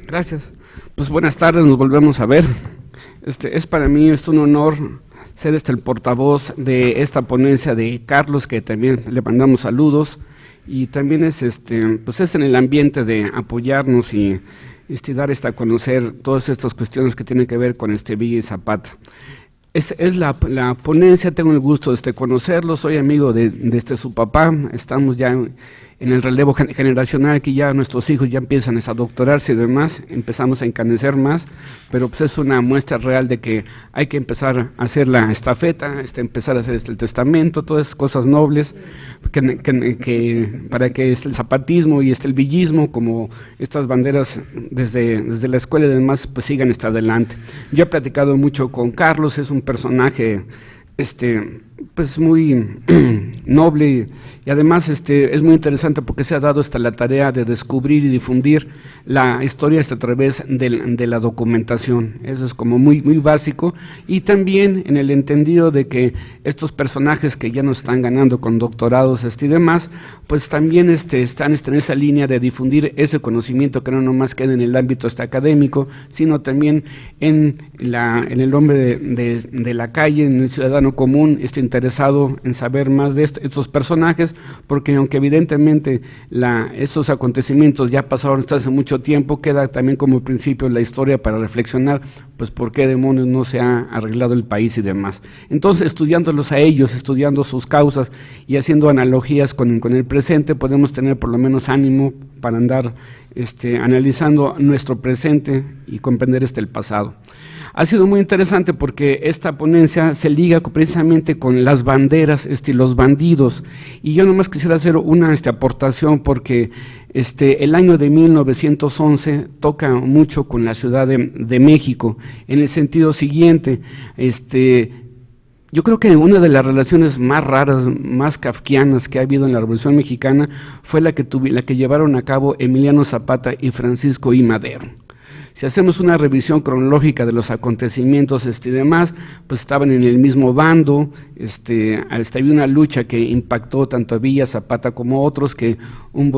Gracias. Pues buenas tardes, nos volvemos a ver. Es para mí un honor ser el portavoz de esta ponencia de Carlos, que también le mandamos saludos, y también pues es en el ambiente de apoyarnos y dar a conocer todas estas cuestiones que tienen que ver con Villa y Zapata. Es la ponencia, tengo el gusto de conocerlo, soy amigo de su papá, estamos ya en el relevo generacional, que ya nuestros hijos ya empiezan a doctorarse y demás, empezamos a encanecer más, pero pues es una muestra real de que hay que empezar a hacer la estafeta, empezar a hacer el testamento, todas esas cosas nobles, para que el zapatismo y el villismo, como estas banderas desde la escuela y demás, pues sigan adelante. Yo he platicado mucho con Carlos, es un personaje pues muy noble, y además es muy interesante porque se ha dado la tarea de descubrir y difundir la historia a través de la documentación. Eso es como muy básico, y también en el entendido de que estos personajes que ya nos están ganando con doctorados y demás, pues también están en esa línea de difundir ese conocimiento que no nomás quede en el ámbito académico, sino también en el hombre de la calle, en el ciudadano común, interesado en saber más de estos personajes, porque aunque evidentemente esos acontecimientos ya pasaron hasta hace mucho tiempo, queda también como principio la historia para reflexionar, pues por qué demonios no se ha arreglado el país y demás. Entonces, estudiándolos a ellos, estudiando sus causas y haciendo analogías con el presente, podemos tener por lo menos ánimo para andar analizando nuestro presente y comprender el pasado. Ha sido muy interesante porque esta ponencia se liga precisamente con las banderas, los bandidos, y yo nomás quisiera hacer una aportación porque el año de 1911 toca mucho con la Ciudad de México, en el sentido siguiente, yo creo que una de las relaciones más raras, más kafkianas que ha habido en la Revolución Mexicana fue la que llevaron a cabo Emiliano Zapata y Francisco I. Madero. Si hacemos una revisión cronológica de los acontecimientos y demás, pues estaban en el mismo bando, había una lucha que impactó tanto a Villa, Zapata como a otros, que un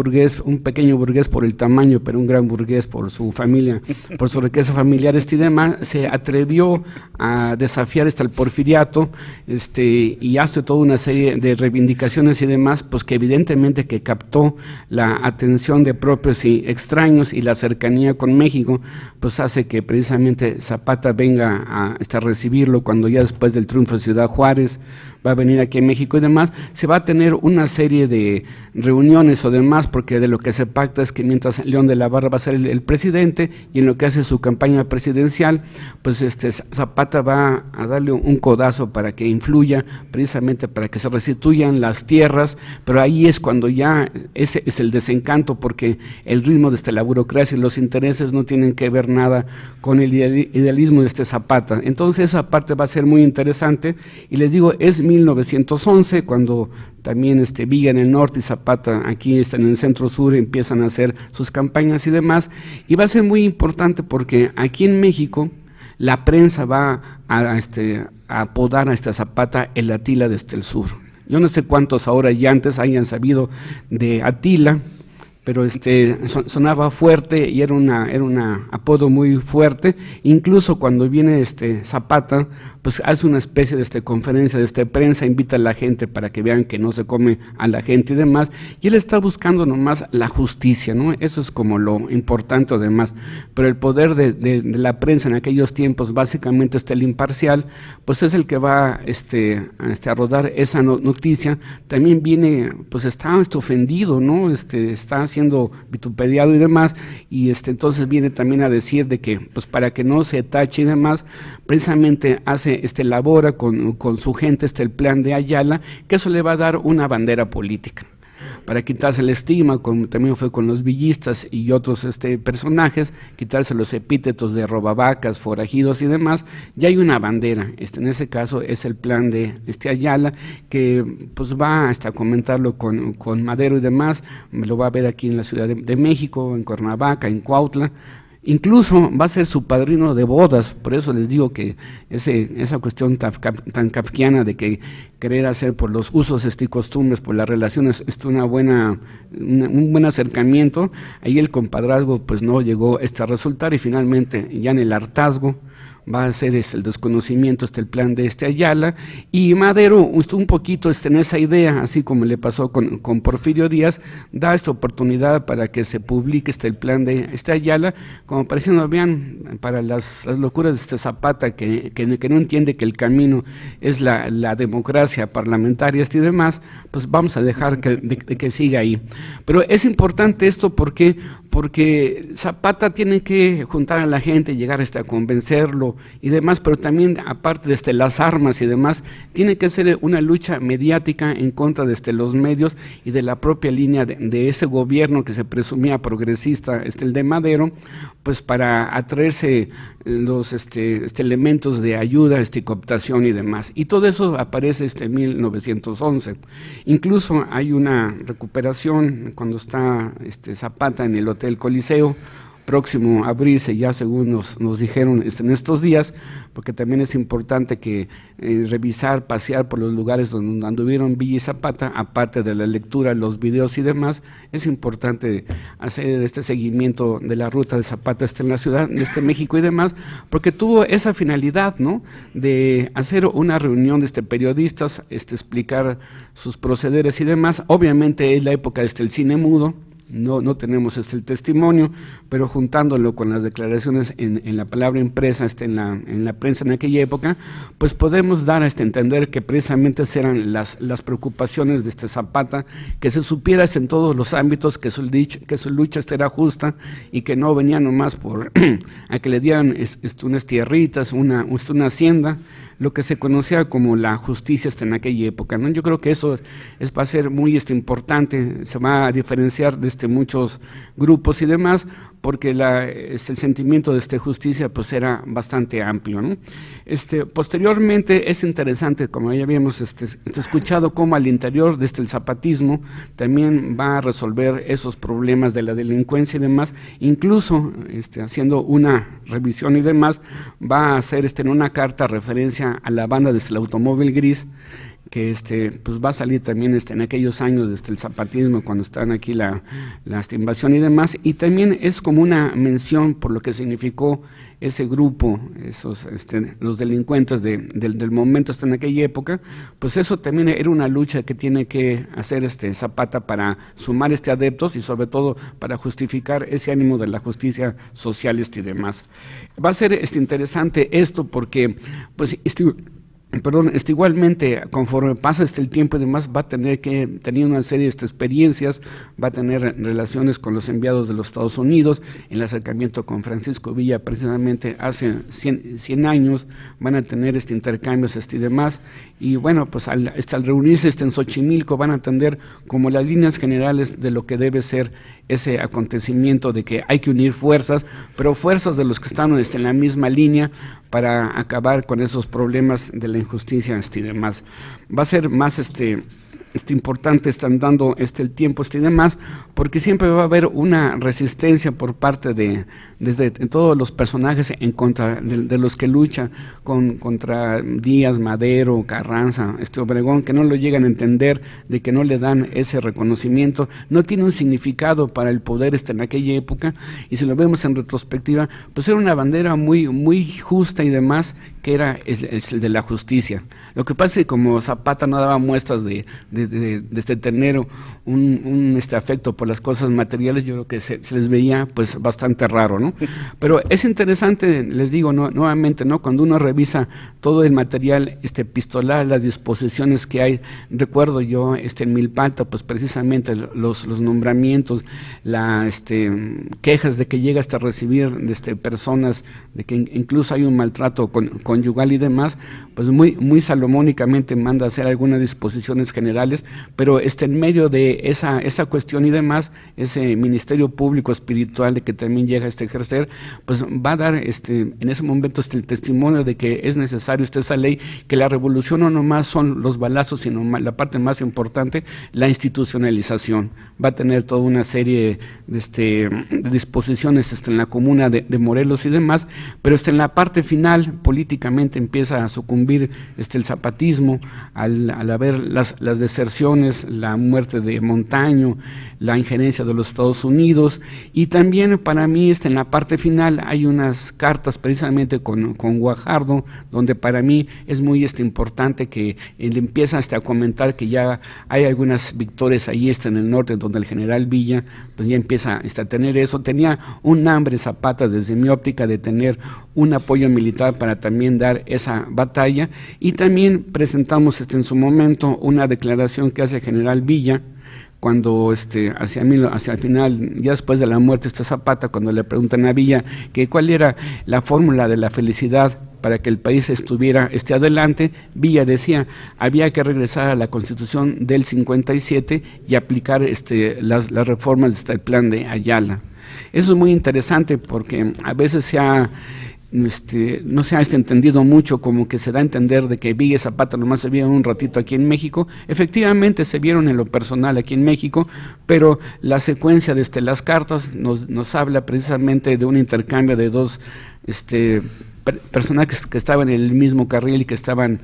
pequeño burgués por el tamaño, pero un gran burgués por su familia, por su riqueza familiar y demás, se atrevió a desafiar al porfiriato, y hace toda una serie de reivindicaciones y demás, pues que evidentemente que captó la atención de propios y extraños, y la cercanía con México, pues hace que precisamente Zapata venga a recibirlo cuando ya después del triunfo de Ciudad Juárez va a venir aquí a México y demás. Se va a tener una serie de reuniones o demás, porque de lo que se pacta es que mientras León de la Barra va a ser el presidente, y en lo que hace su campaña presidencial, pues Zapata va a darle un codazo para que influya, precisamente para que se restituyan las tierras, pero ahí es cuando ya ese es el desencanto, porque el ritmo de la burocracia y los intereses no tienen que ver nada con el idealismo de Zapata. Entonces esa parte va a ser muy interesante, y les digo, es 1911 cuando también Villa en el norte y Zapata aquí en el centro sur empiezan a hacer sus campañas y demás, y va a ser muy importante porque aquí en México la prensa va a apodar a Zapata el Atila desde el sur. Yo no sé cuántos ahora y antes hayan sabido de Atila, pero sonaba fuerte y era un apodo muy fuerte. Incluso cuando viene Zapata, pues hace una especie de conferencia de prensa, invita a la gente para que vean que no se come a la gente y demás, y él está buscando nomás la justicia, ¿no? Eso es como lo importante además, pero el poder de la prensa en aquellos tiempos, básicamente el imparcial, pues es el que va a rodar esa noticia. También viene, pues está ofendido, ¿no? Está siendo vituperiado y demás, y entonces viene también a decir de que, pues para que no se tache y demás, precisamente elabora con su gente el plan de Ayala, que eso le va a dar una bandera política, para quitarse el estigma, como también fue con los villistas y otros personajes, quitarse los epítetos de robavacas, forajidos y demás. Ya hay una bandera, en ese caso es el plan de Ayala, que pues va hasta comentarlo con Madero y demás, lo va a ver aquí en la Ciudad de México, en Cuernavaca, en Cuautla, Incluso va a ser su padrino de bodas, por eso les digo que esa cuestión tan kafkiana de que querer hacer por los usos y costumbres, por las relaciones, un buen acercamiento, ahí el compadrazgo pues no llegó a resultar y finalmente ya en el hartazgo va a ser el desconocimiento, el plan de Ayala, y Madero estuvo un poquito en esa idea, así como le pasó con Porfirio Díaz, da esta oportunidad para que se publique el plan de Ayala, como pareciendo, vean, para las locuras de Zapata, que no entiende que el camino es la democracia parlamentaria y demás, pues vamos a dejar que siga ahí. Pero es importante esto porque Zapata tiene que juntar a la gente, llegar a convencerlo y demás, pero también aparte de las armas y demás, tiene que ser una lucha mediática en contra de los medios y de la propia línea de ese gobierno que se presumía progresista, el de Madero, pues para atraerse los elementos de ayuda, cooptación y demás. Y todo eso aparece en 1911. Incluso hay una recuperación cuando está Zapata en el Hotel Coliseo, próximo a abrirse ya según nos dijeron en estos días, porque también es importante que revisar, pasear por los lugares donde anduvieron Villa y Zapata, aparte de la lectura, los videos y demás, es importante hacer seguimiento de la ruta de Zapata en la ciudad de México y demás, porque tuvo esa finalidad, ¿no?, de hacer una reunión de periodistas, explicar sus procederes y demás. Obviamente es la época del cine mudo, no tenemos el testimonio, pero juntándolo con las declaraciones en la palabra impresa, en la prensa en aquella época, pues podemos dar a entender que precisamente eran las preocupaciones de Zapata, que se supiera en todos los ámbitos que su lucha era justa y que no venía nomás por a que le dieran unas tierritas, una hacienda, lo que se conocía como la justicia en aquella época, ¿no? Yo creo que eso va a ser muy importante, se va a diferenciar de muchos grupos y demás, porque el sentimiento de justicia pues era bastante amplio, ¿no? Posteriormente es interesante, como ya habíamos escuchado, cómo al interior el zapatismo también va a resolver esos problemas de la delincuencia y demás, incluso haciendo una revisión y demás, va a hacer en una carta referencia a la banda del automóvil gris, que pues va a salir también en aquellos años el zapatismo, cuando están aquí la invasión y demás, y también es como una mención por lo que significó ese grupo, los delincuentes del momento en aquella época, pues eso también era una lucha que tiene que hacer Zapata para sumar adeptos y sobre todo para justificar ese ánimo de la justicia social y demás. Va a ser interesante esto porque pues igualmente, conforme pasa el tiempo y demás, va a tener una serie de experiencias, va a tener relaciones con los enviados de los Estados Unidos, en el acercamiento con Francisco Villa, precisamente hace 100 años, van a tener intercambios y demás, y bueno, pues al reunirse en Xochimilco van a entender como las líneas generales de lo que debe ser ese acontecimiento, de que hay que unir fuerzas, pero fuerzas de los que están en la misma línea para acabar con esos problemas de la injusticia y demás. Va a ser más importante, están dando el tiempo y demás, porque siempre va a haber una resistencia por parte desde todos los personajes en contra de los que luchan contra Díaz, Madero, Carranza, Obregón, que no lo llegan a entender, de que no le dan ese reconocimiento, no tiene un significado para el poder en aquella época, y si lo vemos en retrospectiva, pues era una bandera muy, muy justa y demás, que era el de la justicia. Lo que pasa es que como Zapata no daba muestras de tener un afecto por las cosas materiales, yo creo que se les veía pues bastante raro, ¿no? Pero es interesante, les digo nuevamente, ¿no?, cuando uno revisa todo el material epistolar, las disposiciones que hay, recuerdo yo en Milpalta, pues precisamente los nombramientos, quejas de que llega hasta recibir personas, de que incluso hay un maltrato conyugal y demás, pues muy salomónicamente manda a hacer algunas disposiciones generales espirituales, pero en medio de esa cuestión y demás, ese ministerio público espiritual de que también llega a ejercer, pues va a dar en ese momento el testimonio de que es necesario esa ley, que la revolución no nomás son los balazos, sino la parte más importante, la institucionalización. Va a tener toda una serie de disposiciones en la comuna de Morelos y demás, pero en la parte final, políticamente empieza a sucumbir el zapatismo, al haber las deserciones, la muerte de Montaño, la injerencia de los Estados Unidos, y también para mí en la parte final hay unas cartas precisamente con Guajardo, donde para mí es muy importante que él empieza a comentar que ya hay algunas victorias ahí en el norte, donde el general Villa pues ya empieza a tener eso. Tenía un hambre Zapata desde mi óptica de tener un apoyo militar para también dar esa batalla, y también presentamos en su momento una declaración que hace el general Villa cuando hacia el final, ya después de la muerte de Zapata, cuando le preguntan a Villa que cuál era la fórmula de la felicidad para que el país estuviera adelante, Villa decía, había que regresar a la Constitución del 57 y aplicar las reformas del plan de Ayala. Eso es muy interesante porque a veces no se ha entendido mucho, como que se da a entender de que Villa y Zapata nomás se vieron un ratito aquí en México. Efectivamente se vieron en lo personal aquí en México, pero la secuencia de las cartas nos habla precisamente de un intercambio de dos personajes que estaban en el mismo carril y que estaban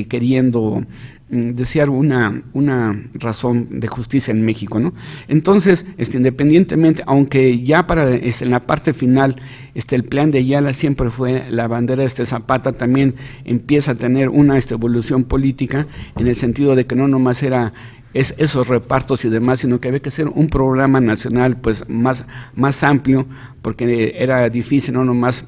queriendo desear una razón de justicia en México, ¿no? Entonces, independientemente, aunque ya en la parte final, el plan de Ayala siempre fue la bandera de Zapata, también empieza a tener una evolución política, en el sentido de que no nomás era esos repartos y demás, sino que había que hacer un programa nacional pues más amplio, porque era difícil no nomás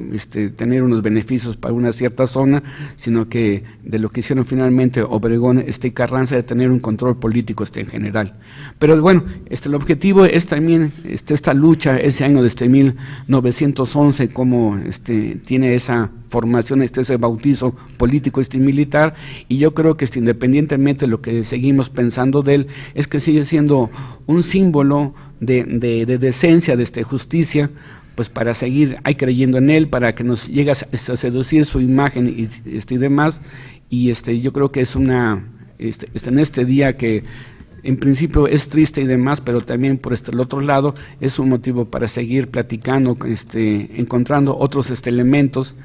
tener unos beneficios para una cierta zona, sino que de lo que hicieron finalmente Obregón y Carranza, de tener un control político en general. Pero bueno, el objetivo es también esta lucha, ese año de 1911, como tiene esa formación, ese bautizo político militar, y yo creo que independientemente de lo que seguimos pensando de él, es que sigue siendo un símbolo de decencia, de justicia, pues para seguir creyendo en él, para que nos llegue a seducir su imagen y demás, y yo creo que es en este día que en principio es triste y demás, pero también por el otro lado es un motivo para seguir platicando, encontrando otros elementos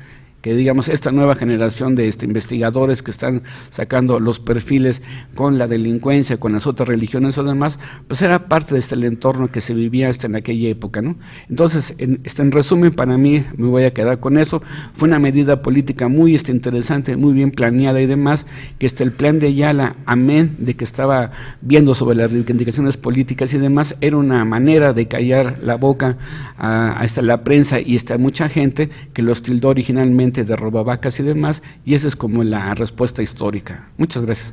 que digamos esta nueva generación de investigadores que están sacando los perfiles con la delincuencia, con las otras religiones o demás, pues era parte de el entorno que se vivía en aquella época, ¿no? Entonces, en resumen, para mí, me voy a quedar con eso, fue una medida política muy interesante, muy bien planeada y demás, que el plan de Ayala, amén de que estaba viendo sobre las reivindicaciones políticas y demás, era una manera de callar la boca a la prensa y a mucha gente que los tildó originalmente de robavacas y demás, y esa es como la respuesta histórica. Muchas gracias.